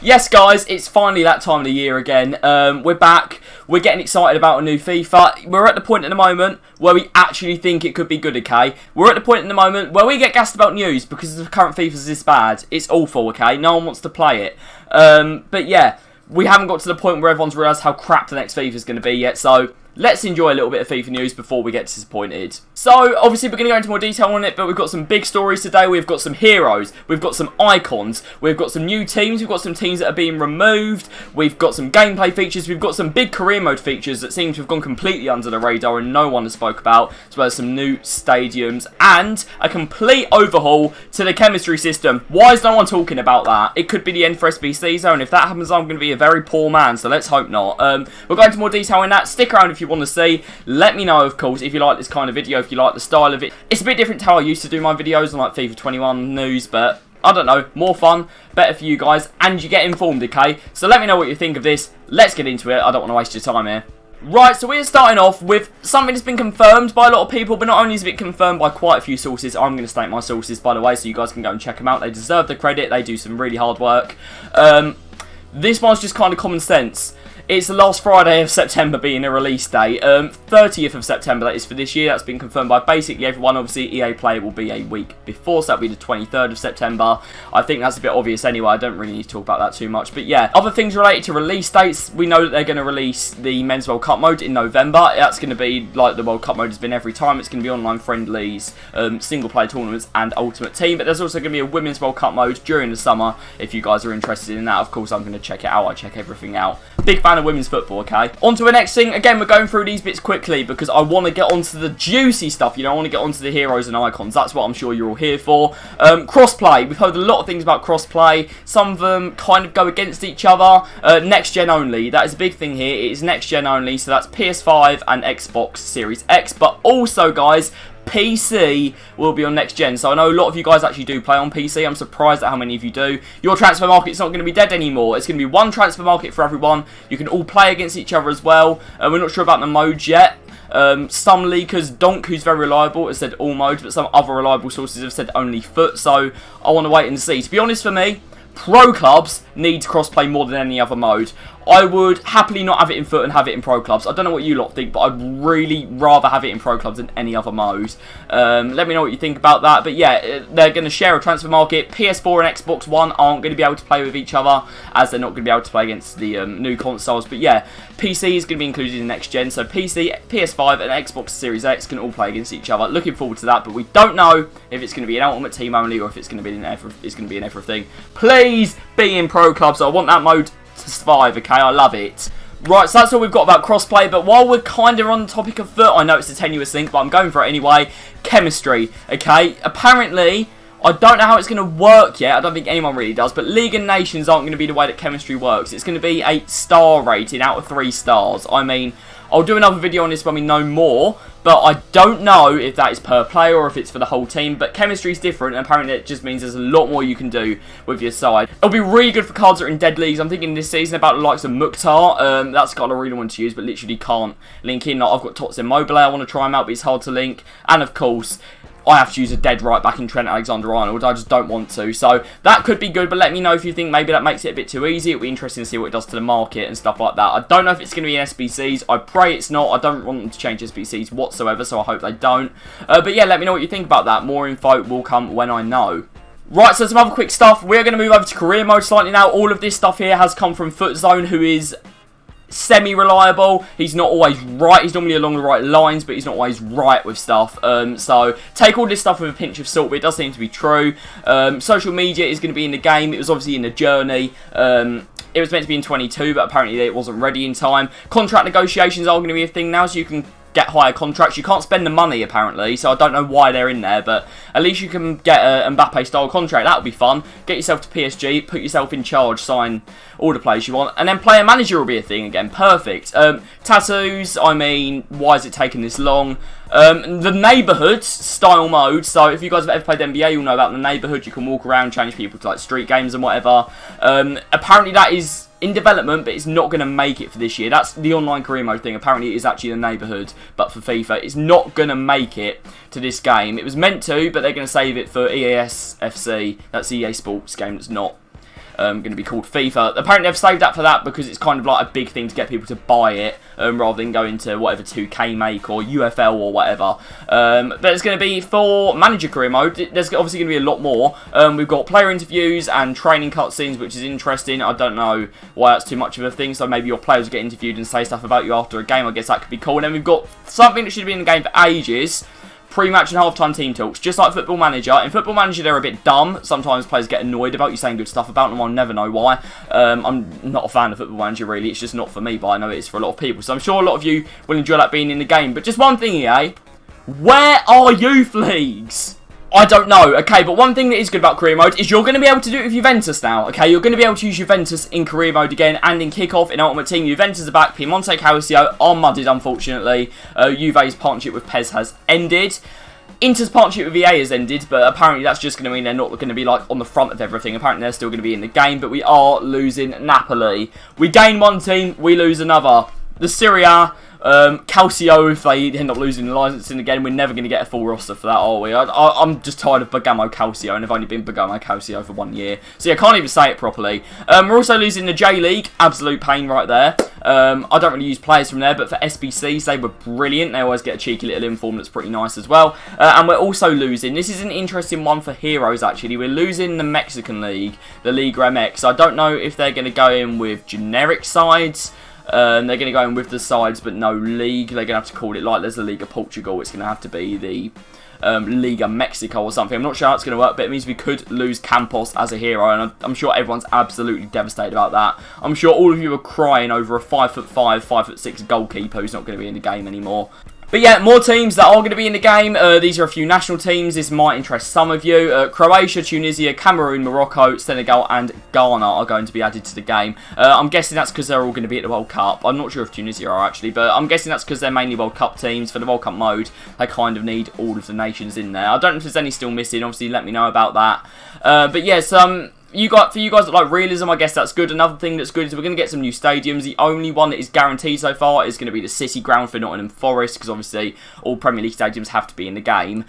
Yes, guys, it's finally that time of the year again. We're back. We're getting excited about a new FIFA. We're at the point at the moment where we actually think it could be good, okay? We're at the point in the moment where we get gassed about news because the current FIFA is this bad. It's awful, okay? No one wants to play it. But yeah, we haven't got to the point where everyone's realised how crap the next FIFA is going to be yet, so let's enjoy a little bit of FIFA news before we get disappointed. So, obviously, we're going to go into more detail on it, but we've got some big stories today. We've got some heroes. We've got some icons. We've got some new teams. We've got some teams that are being removed. We've got some gameplay features. We've got some big career mode features that seem to have gone completely under the radar and no one has spoke about, as well as some new stadiums and a complete overhaul to the chemistry system. Why is no one talking about that? It could be the end for SBC zone. If that happens, I'm going to be a very poor man, so let's hope not. We'll go into more detail in that. Stick around if you want to see. Let me know, of course, if you like this kind of video, if you like the style of it. It's a bit different to how I used to do my videos on like FIFA 21 news, but I don't know, more fun, better for you guys, and you get informed, okay? So let me know what you think of this. Let's get into it. I don't want to waste your time here. Right, so we're starting off with something that's been confirmed by a lot of people, but not only is it confirmed by quite a few sources. I'm going to state my sources, by the way, so you guys can go and check them out. They deserve the credit. They do some really hard work. This one's just kind of common sense. It's the last Friday of September being a release date. 30th of September, that is for this year. That's been confirmed by basically everyone. Obviously, EA Play will be a week before, so that'll be the 23rd of September. I think that's a bit obvious anyway. I don't really need to talk about that too much. But yeah, other things related to release dates. We know that they're going to release the Men's World Cup mode in November. That's going to be like the World Cup mode has been every time. It's going to be online friendlies, single-player tournaments, and Ultimate Team. But there's also going to be a Women's World Cup mode during the summer. If you guys are interested in that, of course, I'm going to check it out. I check everything out. Big fan of women's football, okay? On to the next thing. Again, we're going through these bits quickly because I want to get onto the juicy stuff. You know, I want to get onto the heroes and icons. That's what I'm sure you're all here for. Crossplay. We've heard a lot of things about crossplay. Some of them kind of go against each other. Next gen only. That is a big thing here. It is next gen only. So that's PS5 and Xbox Series X. But also, guys, PC will be on next gen. So I know a lot of you guys actually do play on PC. I'm surprised at how many of you do. Your transfer market's not going to be dead anymore. It's going to be one transfer market for everyone. You can all play against each other as well. We're not sure about the modes yet. Some leakers, Donk, who's very reliable, has said all modes, but some other reliable sources have said only foot. So I want to wait and see. To be honest, for me, pro clubs need crossplay more than any other mode. I would happily not have it in foot and have it in pro clubs. I don't know what you lot think, but I'd really rather have it in pro clubs than any other mode. Let me know what you think about that. But yeah, they're going to share a transfer market. PS4 and Xbox One aren't going to be able to play with each other, as they're not going to be able to play against the new consoles. But yeah, PC is going to be included in next gen. So PC, PS5 and Xbox Series X can all play against each other. Looking forward to that, but we don't know if it's going to be an Ultimate Team only or if it's going to be in everything. Please be in pro clubs. I want that mode to survive, okay? I love it. Right, so that's all we've got about crossplay, but while we're kind of on the topic of foot, I know it's a tenuous thing, but I'm going for it anyway. Chemistry, okay? Apparently, I don't know how it's going to work yet. I don't think anyone really does, but League and Nations aren't going to be the way that chemistry works. It's going to be a star rating out of 3 stars. I mean, I'll do another video on this when we know more, but I don't know if that is per player or if it's for the whole team. But chemistry is different, and apparently it just means there's a lot more you can do with your side. It'll be really good for cards that are in dead leagues. I'm thinking this season about the likes of Mukhtar. That's got a really one to use, but literally can't link in. Like, I've got Tots Immobile. I want to try him out, but it's hard to link. And of course, I have to use a dead right back in Trent Alexander-Arnold. I just don't want to. So that could be good, but let me know if you think maybe that makes it a bit too easy. It'll be interesting to see what it does to the market and stuff like that. I don't know if it's going to be in SBCs. I pray it's not. I don't want them to change SBCs whatsoever, so I hope they don't. But yeah, let me know what you think about that. More info will come when I know. Right, so some other quick stuff. We're going to move over to career mode slightly now. All of this stuff here has come from Footzone, who is semi-reliable. He's not always right. He's normally along the right lines, but he's not always right with stuff. So take all this stuff with a pinch of salt, but it does seem to be true. Social media is going to be in the game. It was obviously in the journey. It was meant to be in 22, but apparently it wasn't ready in time. Contract negotiations are going to be a thing now, so you can get higher contracts. You can't spend the money, apparently, so I don't know why they're in there, but at least you can get a Mbappe-style contract. That'll be fun. Get yourself to PSG, put yourself in charge, sign all the players you want, and then player manager will be a thing again. Perfect. Tattoos, I mean, why is it taking this long? The neighbourhood style mode, so if you guys have ever played NBA, you'll know about the neighbourhood. You can walk around, change people to like street games and whatever. Apparently that is in development, but it's not going to make it for this year. That's the online career mode thing. Apparently it is actually the neighbourhood, but for FIFA. It's not going to make it to this game. It was meant to, but they're going to save it for EAS FC. That's the EA Sports game that's not going to be called FIFA. Apparently they've saved that for that because it's kind of like a big thing to get people to buy it rather than go into whatever 2K make or UFL or whatever. But it's going to be for manager career mode. There's obviously going to be a lot more. We've got player interviews and training cutscenes, which is interesting. I don't know why that's too much of a thing, so maybe your players get interviewed and say stuff about you after a game. I guess that could be cool. And then we've got something that should be in the game for ages. Pre-match and half-time team talks, just like Football Manager. In Football Manager, they're a bit dumb. Sometimes players get annoyed about you saying good stuff about them. I'll never know why. I'm not a fan of Football Manager, really. It's just not for me, but I know it is for a lot of people. So I'm sure a lot of you will enjoy that being in the game. But just one thing, EA. Where are youth leagues? I don't know, okay, but one thing that is good about career mode is you're going to be able to do it with Juventus now, okay? You're going to be able to use Juventus in career mode again and in kickoff in Ultimate Team. Juventus are back. Piemonte Calcio are mudded, unfortunately. Juve's partnership with PES has ended. Inter's partnership with EA has ended, but apparently that's just going to mean they're not going to be like on the front of everything. Apparently they're still going to be in the game, but we are losing Napoli. We gain one team, we lose another. The Serie A, Calcio, if they end up losing the licensing again, we're never going to get a full roster for that, are we? I'm just tired of Bergamo Calcio, and I've only been Bergamo Calcio for 1 year. So yeah, I can't even say it properly. We're also losing the J-League. Absolute pain right there. I don't really use players from there, but for SBCs, they were brilliant. They always get a cheeky little inform that's pretty nice as well. And we're also losing. This is an interesting one for Heroes, actually. We're losing the Mexican League, the Liga MX. I don't know if they're going to go in with generic sides. They're going to go in with the sides, but no league. They're going to have to call it like there's the Liga Portugal. It's going to have to be the Liga Mexico or something. I'm not sure how it's going to work, but it means we could lose Campos as a hero, and I'm sure everyone's absolutely devastated about that. I'm sure all of you are crying over a 5'5", 5'6" goalkeeper who's not going to be in the game anymore. But yeah, more teams that are going to be in the game. These are a few national teams. This might interest some of you. Croatia, Tunisia, Cameroon, Morocco, Senegal and Ghana are going to be added to the game. I'm guessing that's because they're all going to be at the World Cup. I'm not sure if Tunisia are actually, but I'm guessing that's because they're mainly World Cup teams. For the World Cup mode, they kind of need all of the nations in there. I don't know if there's any still missing. Obviously, let me know about that. But yeah, for you guys that like realism, I guess that's good. Another thing that's good is we're going to get some new stadiums. The only one that is guaranteed so far is going to be the City Ground for Nottingham Forest, because obviously all Premier League stadiums have to be in the game.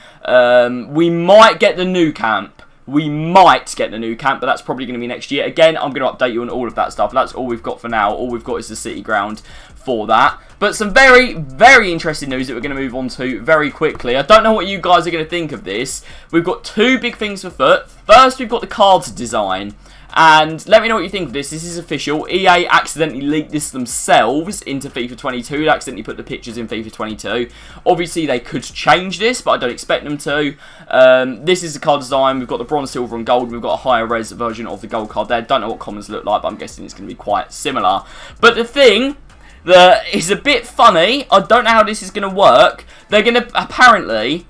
We might get the new camp. But that's probably going to be next year. Again, I'm going to update you on all of that stuff. That's all we've got for now. All we've got is the City Ground for that. But some very, very interesting news that we're going to move on to very quickly. I don't know what you guys are going to think of this. We've got two big things for foot. First, we've got the cards design. And let me know what you think of this. This is official. EA accidentally leaked this themselves into FIFA 22. They accidentally put the pictures in FIFA 22. Obviously, they could change this, but I don't expect them to. This is the card design. We've got the bronze, silver, and gold. We've got a higher res version of the gold card there. Don't know what commons look like, but I'm guessing it's going to be quite similar. But the thing that is a bit funny, I don't know how this is going to work. They're going to apparently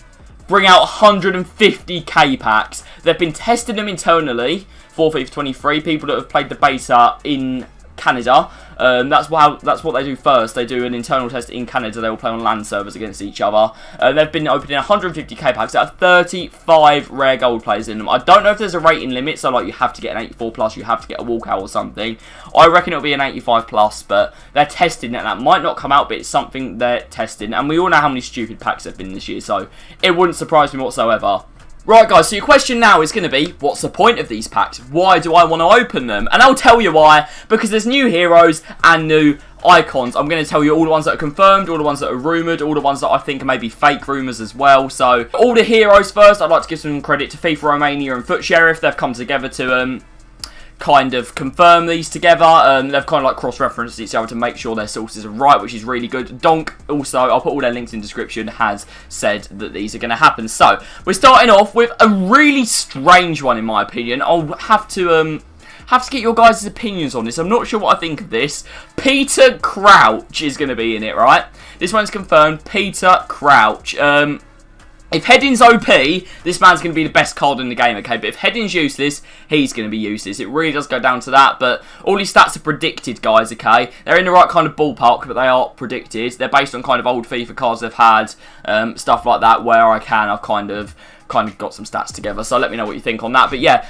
bring out 150k packs. They've been testing them internally for FIFA 23. People that have played the beta in Canada. That's what they do first. They do an internal test in Canada. They will play on LAN servers against each other. They've been opening 150k packs that have 35 rare gold players in them. I don't know if there's a rating limit, so like you have to get an 84 plus, you have to get a walkout or something. I reckon it'll be an 85 plus, but they're testing it. That might not come out, but it's something they're testing. And we all know how many stupid packs there have been this year, so it wouldn't surprise me whatsoever. Right guys, so your question now is going to be, what's the point of these packs? Why do I want to open them? And I'll tell you why, because there's new heroes and new icons. I'm going to tell you all the ones that are confirmed, all the ones that are rumoured, all the ones that I think are maybe fake rumours as well. So, all the heroes first, I'd like to give some credit to FIFA Romania and Foot Sheriff. They've come together to kind of confirm these together. They've kind of like cross-referenced each other to make sure their sources are right, which is really good. Donk also, I'll put all their links in the description, has said that these are going to happen. So we're starting off with a really strange one in my opinion. I'll have to get your guys' opinions on this. I'm not sure what I think of this. Peter Crouch is going to be in it, right? This one's confirmed. Peter Crouch. If Heading's OP, this man's going to be the best card in the game, okay? But if Heading's useless, he's going to be useless. It really does go down to that, but all these stats are predicted, guys, okay? They're in the right kind of ballpark, but they are predicted. They're based on kind of old FIFA cards they've had, stuff like that, where I've kind of kind of got some stats together. So let me know what you think on that. But yeah,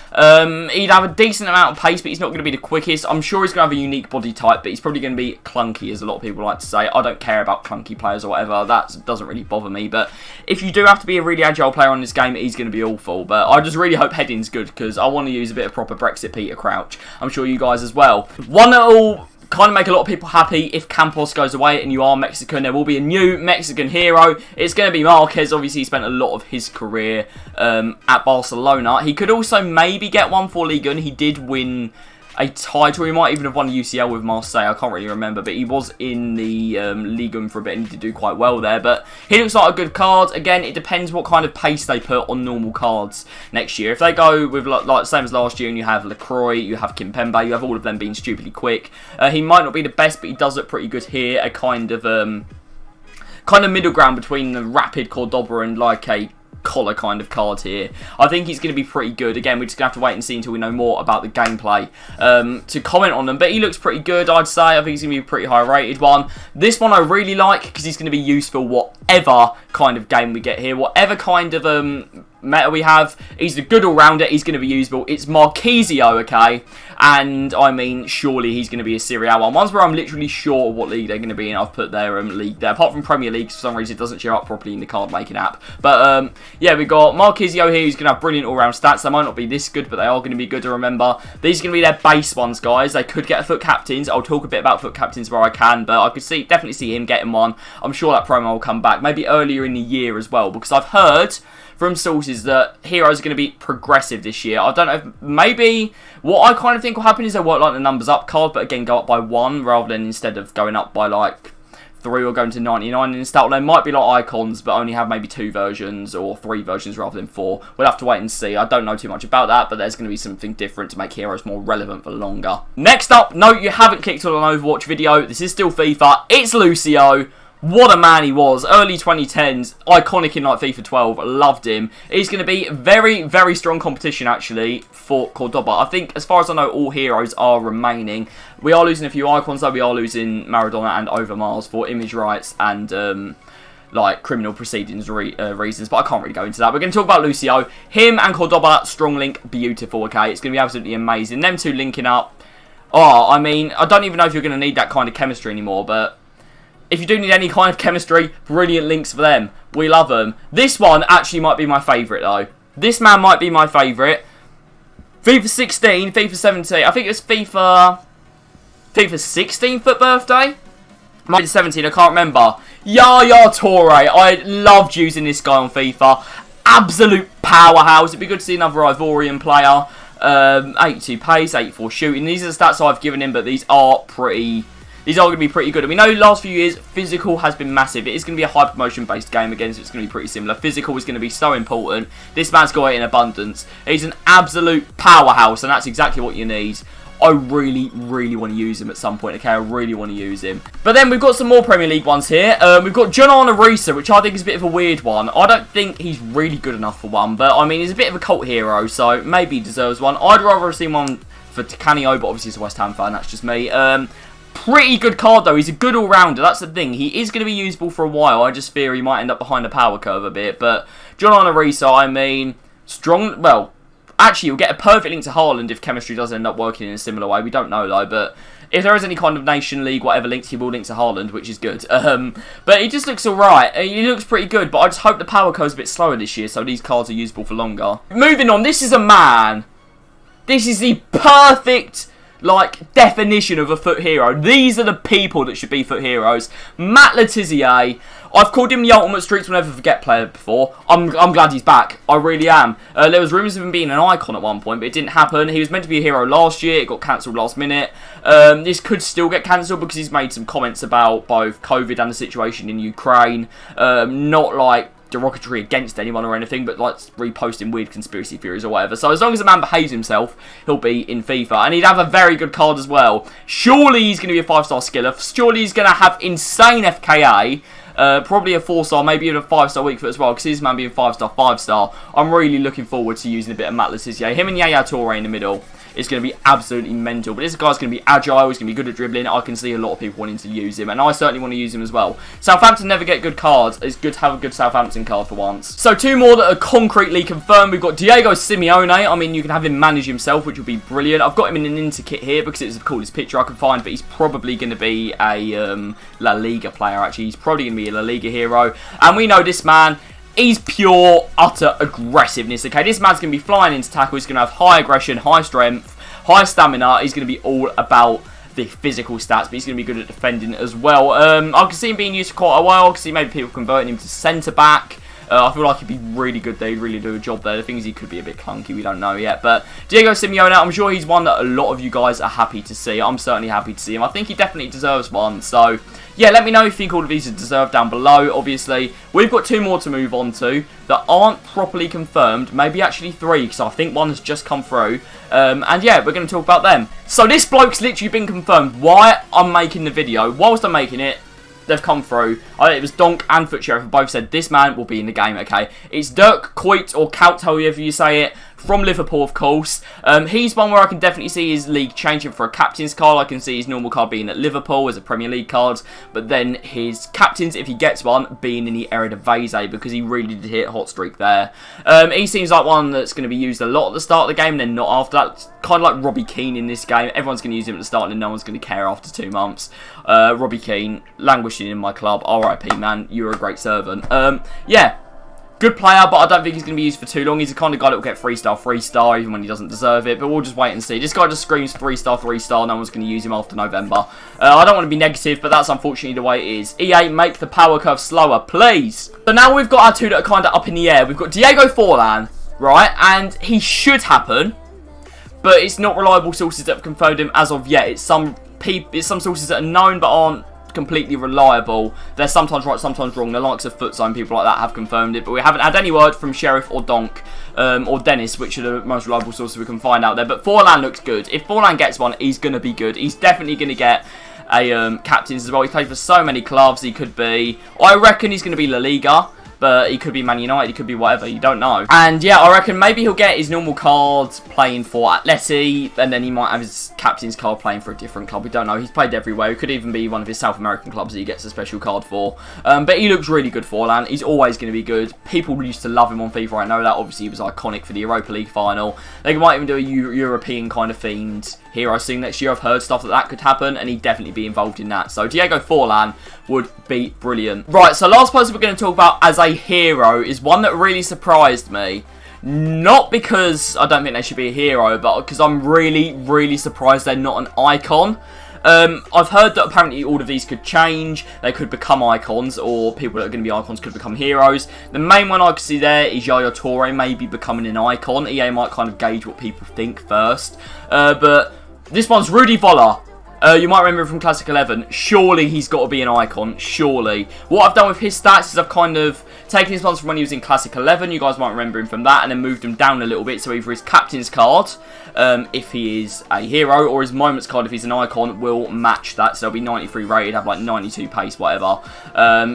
he'd have a decent amount of pace, but he's not going to be the quickest. I'm sure he's going to have a unique body type, but he's probably going to be clunky, as a lot of people like to say. I don't care about clunky players or whatever. That doesn't really bother me. But if you do have to be a really agile player on this game, he's going to be awful. But I just really hope heading's good, because I want to use a bit of proper Brexit Peter Crouch. I'm sure you guys as well. One that'll kind of make a lot of people happy if Campos goes away and you are Mexican. There will be a new Mexican hero. It's going to be Marquez. Obviously, he spent a lot of his career at Barcelona. He could also maybe get one for Liga, and he did win a title. He might even have won a UCL with Marseille. I can't really remember, but he was in the Liga for a bit and he did do quite well there. But he looks like a good card. Again, it depends what kind of pace they put on normal cards next year. If they go with like same as last year and you have LaCroix, you have Kimpembe, you have all of them being stupidly quick, he might not be the best, but he does look pretty good here. A kind of middle ground between the rapid Cordoba and like a collar kind of card here. I think he's going to be pretty good. Again, we're just going to have to wait and see until we know more about the gameplay to comment on them. But he looks pretty good, I'd say. I think he's going to be a pretty high rated one. This one I really like because he's going to be useful whatever kind of game we get here. Whatever kind of meta we have, he's a good all-rounder. He's going to be usable. It's Marquezio, okay? And, I mean, surely he's going to be a Serie A one. Ones where I'm literally sure what league they're going to be in. I've put their league there. Apart from Premier League, for some reason, it doesn't show up properly in the card-making app. But, yeah, we've got Marquezio here who's going to have brilliant all-round stats. They might not be this good, but they are going to be good to remember. These are going to be their base ones, guys. They could get a foot captains. I'll talk a bit about foot captains where I can, but I could definitely see him getting one. I'm sure that promo will come back. Maybe earlier in the year as well, because I've heard from sources that heroes are going to be progressive this year. I don't know if maybe what I kind of think will happen is they'll work like the numbers up card, but again go up by 1 rather than instead of going up by like 3 or going to 99 in style. They might be like icons, but only have maybe 2 versions or 3 versions rather than 4. We'll have to wait and see. I don't know too much about that, but there's going to be something different to make heroes more relevant for longer. Next up, note you haven't clicked on an Overwatch video. This is still FIFA. It's Lucio. What a man he was. Early 2010s, iconic in like FIFA 12. Loved him. He's going to be very, very strong competition actually for Cordoba. I think as far as I know, all heroes are remaining. We are losing a few icons though. We are losing Maradona and Overmars for image rights and like criminal proceedings reasons, but I can't really go into that. We're going to talk about Lucio. Him and Cordoba, strong link, beautiful, okay? It's going to be absolutely amazing. Them two linking up. Oh, I mean, I don't even know if you're going to need that kind of chemistry anymore, but if you do need any kind of chemistry, brilliant links for them. We love them. This one actually might be my favourite, though. This man might be my favourite. FIFA 16, FIFA 17. I think it was FIFA 16th birthday? Might be 17, I can't remember. Yaya Toure. I loved using this guy on FIFA. Absolute powerhouse. It'd be good to see another Ivorian player. 82 pace, 84 shooting. These are the stats I've given him, but these are going to be pretty good. And we know last few years, physical has been massive. It is going to be a high promotion based game again, so it's going to be pretty similar. Physical is going to be so important. This man's got it in abundance. He's an absolute powerhouse, and that's exactly what you need. I really, really want to use him at some point, okay? I really want to use him. But then we've got some more Premier League ones here. We've got Orisa, which I think is a bit of a weird one. I don't think he's really good enough for one, but I mean, he's a bit of a cult hero, so maybe he deserves one. I'd rather have seen one for Canio, but obviously he's a West Ham fan, that's just me. Pretty good card though. He's a good all-rounder. That's the thing. He is going to be usable for a while. I just fear he might end up behind the power curve a bit. But Orisa, I mean, strong. Well, actually, you'll get a perfect link to Haaland if chemistry does end up working in a similar way. We don't know though. But if there is any kind of Nation League, whatever links, he will link to Haaland, which is good. But he just looks alright. He looks pretty good. But I just hope the power curve's a bit slower this year, so these cards are usable for longer. Moving on. This is a man. This is the perfect, like, definition of a foot hero. These are the people that should be foot heroes. Matt Letizia. I've called him the ultimate Streets Will Never Forget player before. I'm glad he's back. I really am. There was rumours of him being an icon at one point, but it didn't happen. He was meant to be a hero last year. It got cancelled last minute. This could still get cancelled because he's made some comments about both COVID and the situation in Ukraine. Not like derogatory against anyone or anything, but like reposting weird conspiracy theories or whatever. So as long as the man behaves himself, he'll be in FIFA. And he'd have a very good card as well. Surely he's going to be a 5-star skiller. Surely he's going to have insane FKA. Probably a 4-star, maybe even a 5-star weak foot as well, because his man being 5-star, 5-star. I'm really looking forward to using a bit of Matt Letizia. Him and Yaya Toure in the middle is going to be absolutely mental. But this guy's going to be agile, he's going to be good at dribbling. I can see a lot of people wanting to use him, and I certainly want to use him as well. Southampton never get good cards. It's good to have a good Southampton card for once. So 2 more that are concretely confirmed. We've got Diego Simeone. I mean, you can have him manage himself, which will be brilliant. I've got him in an Inter kit here because it's the coolest picture I can find, but he's probably going to be a La Liga player, actually. He's probably going to be a La Liga hero. And we know this man, he's pure, utter aggressiveness, okay? This man's going to be flying into tackle. He's going to have high aggression, high strength, high stamina. He's going to be all about the physical stats, but he's going to be good at defending as well. I can see him being used for quite a while. I can see maybe people converting him to centre-back. I feel like he'd be really good there. He'd really do a job there. The thing is, he could be a bit clunky. We don't know yet. But Diego Simeone, I'm sure he's one that a lot of you guys are happy to see. I'm certainly happy to see him. I think he definitely deserves one. So, yeah, let me know if you think all of these are deserved down below. Obviously, we've got 2 more to move on to that aren't properly confirmed. Maybe actually 3, because I think one has just come through. And yeah, we're going to talk about them. So this bloke's literally been confirmed. Why I'm making the video, whilst I'm making it, they've come through. It was Donk and Foot Sheriff have both said this man will be in the game, okay? It's Dirk Kuyt, or Kout, however you say it, from Liverpool, of course. He's one where I can definitely see his league changing for a captain's card. I can see his normal card being at Liverpool as a Premier League card, but then his captain's, if he gets one, being in the Eredivisie, because he really did hit a hot streak there. He seems like one that's going to be used a lot at the start of the game, and then not after that. It's kind of like Robbie Keane in this game. Everyone's going to use him at the start, and then no one's going to care after 2 months. Robbie Keane, languishing in my club. RIP, man. You're a great servant. Yeah. Good player, but I don't think he's going to be used for too long. He's the kind of guy that will get 3-star, even when he doesn't deserve it. But we'll just wait and see. This guy just screams 3-star. No one's going to use him after November. I don't want to be negative, but that's unfortunately the way it is. EA, make the power curve slower, please. So now we've got our 2 that are kind of up in the air. We've got Diego Forlan, right? And he should happen, but it's not reliable sources that have confirmed him as of yet. It's some sources that are known but aren't completely reliable. They're sometimes right, sometimes wrong. The likes of Footzone, people like that have confirmed it, but we haven't had any word from Sheriff or Donk or Dennis, which are the most reliable sources we can find out there. But Forlan looks good. If Forlan gets one, he's going to be good. He's definitely going to get a captain's as well. He's played for so many clubs. He could be, I reckon he's going to be La Liga, but he could be Man United, he could be whatever, you don't know. And yeah, I reckon maybe he'll get his normal cards playing for Atleti, and then he might have his captain's card playing for a different club, we don't know. He's played everywhere, it could even be one of his South American clubs that he gets a special card for. But he looks really good for Forlan, he's always going to be good. People used to love him on FIFA, I know that. Obviously he was iconic for the Europa League final. They might even do a European kind of themed hero thing next year. I've heard stuff that could happen, and he'd definitely be involved in that. So Diego Forlan would be brilliant. Right, so last person we're going to talk about as a hero is one that really surprised me. Not because I don't think they should be a hero, but because I'm really, really surprised they're not an icon. I've heard that apparently all of these could change. They could become icons, or people that are going to be icons could become heroes. The main one I can see there is Yaya Toure maybe becoming an icon. EA might kind of gauge what people think first. But this one's Rudy Voller. You might remember him from Classic 11. Surely he's got to be an icon. Surely. What I've done with his stats is I've kind of taken his ones from when he was in Classic 11. You guys might remember him from that. And then moved him down a little bit. So either his captain's card, if he is a hero, or his moments card, if he's an icon, will match that. So he'll be 93 rated, have like 92 pace, whatever.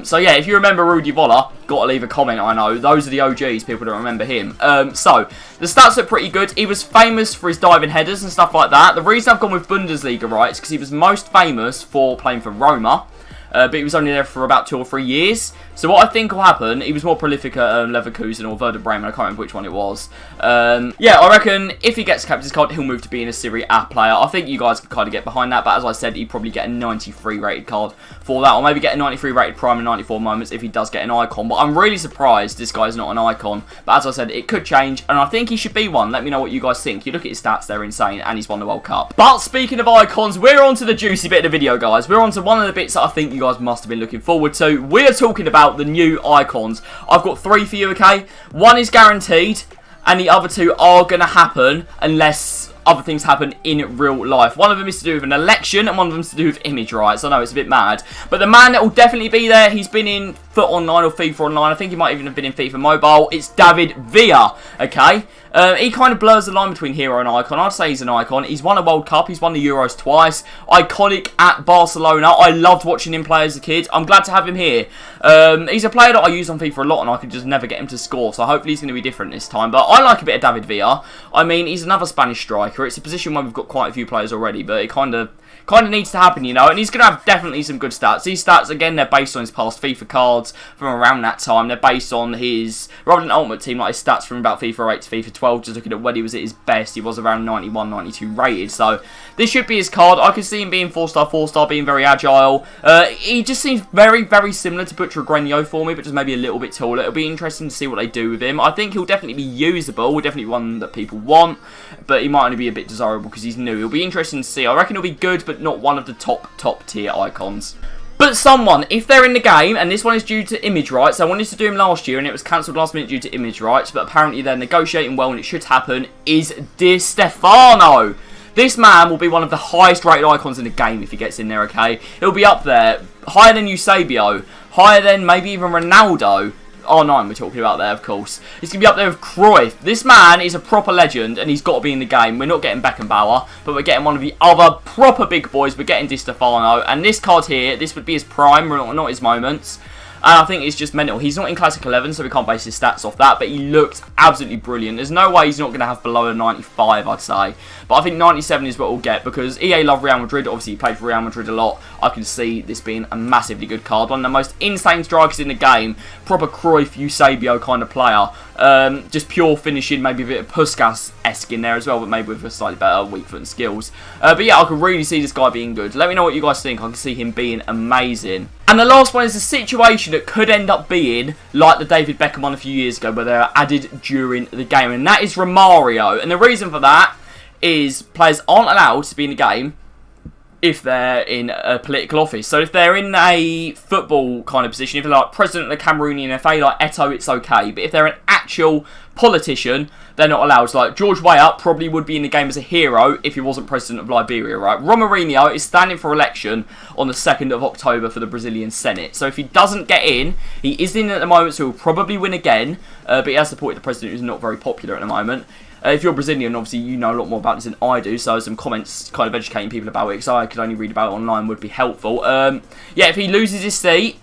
So yeah, if you remember Rudy Voller, got to leave a comment, I know. Those are the OGs, people don't remember him. So, the stats are pretty good. He was famous for his diving headers and stuff like that. The reason I've gone with Bundesliga, right, is because he was most famous for playing for Roma. But he was only there for about 2 or 3 years. So what I think will happen, he was more prolific at Leverkusen or Werder Bremen, I can't remember which one it was. Yeah, I reckon if he gets captain's card, he'll move to being a Serie A player. I think you guys could kind of get behind that, but as I said, he'd probably get a 93 rated card for that, or maybe get a 93 rated prime and 94 moments if he does get an icon. But I'm really surprised this guy's not an icon. But as I said, it could change, and I think he should be one. Let me know what you guys think. You look at his stats, they're insane, and he's won the World Cup. But speaking of icons, we're on to the juicy bit of the video, guys. We're on to one of the bits that I think you guys must have been looking forward to. We're talking about the new icons. I've got 3 for you, okay? 1 is guaranteed, and the other 2 are going to happen unless other things happen in real life. One of them is to do with an election, and one of them is to do with image rights. I know it's a bit mad, but the man that will definitely be there, he's been in Foot Online or FIFA Online. I think he might even have been in FIFA Mobile. It's David Villa, okay? He kind of blurs the line between hero and icon. I'd say he's an icon. He's won a World Cup. He's won the Euros twice. Iconic at Barcelona. I loved watching him play as a kid. I'm glad to have him here. He's a player that I use on FIFA a lot, and I could just never get him to score. So hopefully he's going to be different this time. But I like a bit of David Villa. I mean, he's another Spanish striker. It's a position where we've got quite a few players already, but it kind of needs to happen, you know, and he's going to have definitely some good stats. These stats, again, they're based on his past FIFA cards from around that time. They're based on his, rather than Ultimate Team, like his stats from about FIFA 8 to FIFA 12, just looking at when he was at his best. He was around 91, 92 rated, so this should be his card. I can see him being 4-star, being very agile. He just seems very, very similar to Butcher Grenio for me, but just maybe a little bit taller. It'll be interesting to see what they do with him. I think he'll definitely be usable, definitely one that people want, but he might only be a bit desirable because he's new. It'll be interesting to see. I reckon he'll be good, but not one of the top tier icons. But someone, if they're in the game, and this one is due to image rights, I wanted to do him last year and it was cancelled last minute due to image rights, but apparently they're negotiating well and it should happen, is Stefano. This man will be one of the highest rated icons in the game if he gets in there, okay? He'll be up there, higher than Eusebio, higher than maybe even Ronaldo. R9 we're talking about there, of course. He's going to be up there with Cruyff. This man is a proper legend, and he's got to be in the game. We're not getting Beckenbauer, but we're getting one of the other proper big boys. We're getting Di Stefano, and this card here, this would be his prime, not his moments. And I think it's just mental. He's not in Classic 11, so we can't base his stats off that, but he looked absolutely brilliant. There's no way he's not going to have below a 95, I'd say. But I think 97 is what we'll get, because EA love Real Madrid. Obviously, he played for Real Madrid a lot. I can see this being a massively good card. One of the most insane strikers in the game. Proper Cruyff, Eusebio kind of player. Just pure finishing, maybe a bit of Puskas-esque in there as well, but maybe with a slightly better weak foot and skills. But yeah, I could really see this guy being good. Let me know what you guys think. I can see him being amazing. And the last one is a situation that could end up being like the David Beckham one a few years ago, where they were added during the game, and that is Romario. And the reason for that is players aren't allowed to be in the game if they're in a political office. So if they're in a football kind of position, if they're like president of the Cameroonian FA, like Eto'o, it's okay. But if they're an actual politician, they're not allowed. So like George Weah probably would be in the game as a hero if he wasn't president of Liberia, right? Romario is standing for election on the 2nd of October for the Brazilian Senate. So if he doesn't get in, he is in at the moment, so he'll probably win again. But he has supported the president, who's not very popular at the moment. If you're Brazilian, obviously you know a lot more about this than I do, so some comments kind of educating people about it, because I could only read about it online, would be helpful. Yeah, if he loses his seat,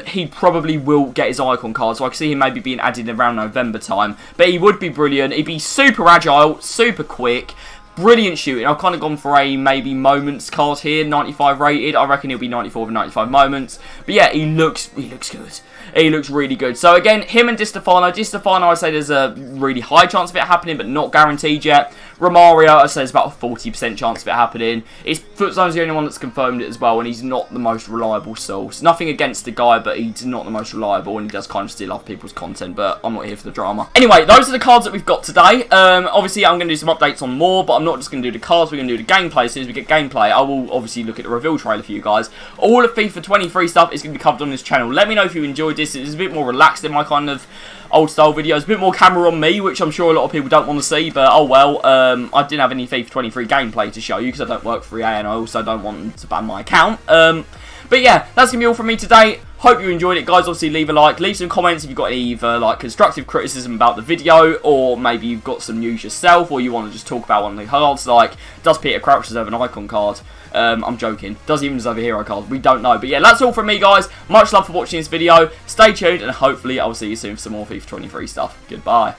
he probably will get his icon card, so I can see him maybe being added around November time. But he would be brilliant. He'd be super agile, super quick, brilliant shooting. I've kind of gone for a maybe moments card here, 95 rated. I reckon he'll be 94 with 95 moments. But yeah, he looks good. He looks really good. So again, him and Di Stefano. Di Stefano, I'd say there's a really high chance of it happening, but not guaranteed yet. Romario, I'd say there's about a 40% chance of it happening. His foot zone's the only one that's confirmed it as well, and he's not the most reliable source. Nothing against the guy, but he's not the most reliable, and he does kind of steal off people's content, but I'm not here for the drama. Anyway, those are the cards that we've got today. Obviously, I'm going to do some updates on more, but I'm not just going to do the cards. We're going to do the gameplay. As soon as we get gameplay, I will obviously look at the reveal trailer for you guys. All of FIFA 23 stuff is going to be covered on this channel. Let me know if you enjoyed this. It's a bit more relaxed than my kind of old style videos, a bit more camera on me, which I'm sure a lot of people don't want to see, but oh well. I didn't have any FIFA 23 gameplay to show you because I don't work for EA, and I also don't want them to ban my account. But yeah, that's going to be all from me today. Hope you enjoyed it, guys. Obviously, leave a like, leave some comments if you've got any either like constructive criticism about the video, or maybe you've got some news yourself, or you want to just talk about one of the cards, like, does Peter Crouch deserve an icon card? I'm joking. Does he even deserve a hero card? We don't know. But yeah, that's all from me, guys. Much love for watching this video. Stay tuned, and hopefully I'll see you soon for some more FIFA 23 stuff. Goodbye.